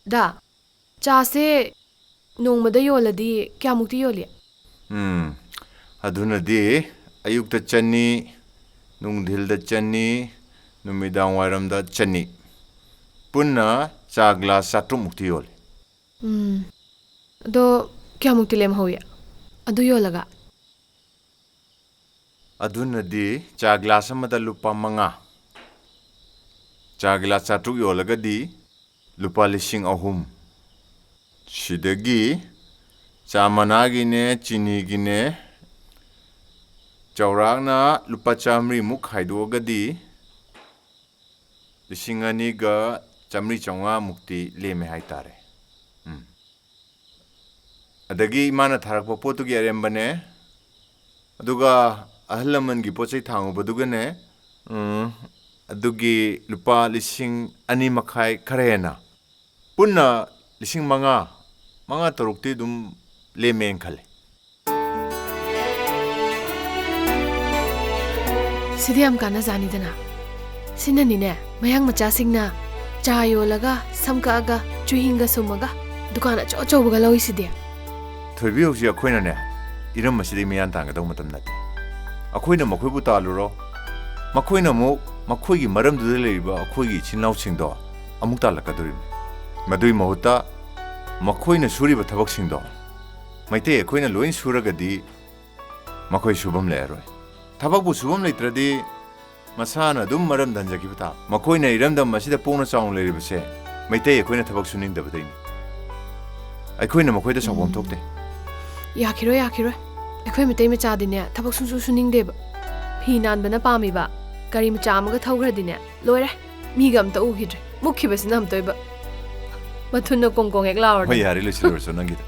दा चासे नोंमदा योलदी क्या मुक्ति योली अधुनदी अयुक्त चन्नी नुंगधिलदा चन्नी नुमिदांग वायरमदा चन्नी पुन्ना चा ग्लास 4 मुक्ति योली दो क्या मुक्ति लेम होया अदु योलगा अधुनदी चा ग्लास अमदा लुपा 5 चा ग्लास 4 योलगदी लुपा 3,000 सिदगी चा मनागिने चिनीगिने चौरागना लुपा 100 मुख खाइदोगदी 2,250 मुक्ति लेमे हाइतारे अदगी माना थारकपा पोतुगी अरेम्बने अदुगा अहलमनगी पोचै थांगुबदुगने अदुगी लुपा 2,250 खरेना पुन्ना 5,000 तरुक्ति दुम लेमेन खले सिदे हम काना जानिदना सिननिने मयांग मचासिंगना चा योलगा समकागा चुहिंगा सुमगा दुकान अचौबगा लौइ सिदे थोइबी होजी अखोइनाने इरम मसिदि मियान तांगदौ मतम नते अखोइना मखोइबु तालुरो मखोइना मखोइगी मरमदुदे लेरिबा अखोइगी चिनाउसिंगदो अमुक तालकदुरिम मदुइ महुता मखोइना सुरिबा थबकसिंगदो मैते अखोइना लोइन सुरगदी मखोइ सुबम लेरोय थबकबु सुबम लेत्रदि मसाना दुम मरम धंजगिबता मखोइना इरमदम मसिदा पोंगना चाउन लेरिबसे मैते अखोइना थबक सुनिंगदबदैनि अखोइना मखोइदा सौबम थोकते याखिरोय अखोइ मितै मचादिने थबक सुसु सुनिंगदेब फी नानबना पामिबा गाड़ी मचा अमगा थौग्रदिने लोइरे मीगा अमता उगिद्रे मुखिबसिना हमतोइबा मथुन्ना कोंकोंग एक लावर होय यारे लोइसिलरसो नंगिदा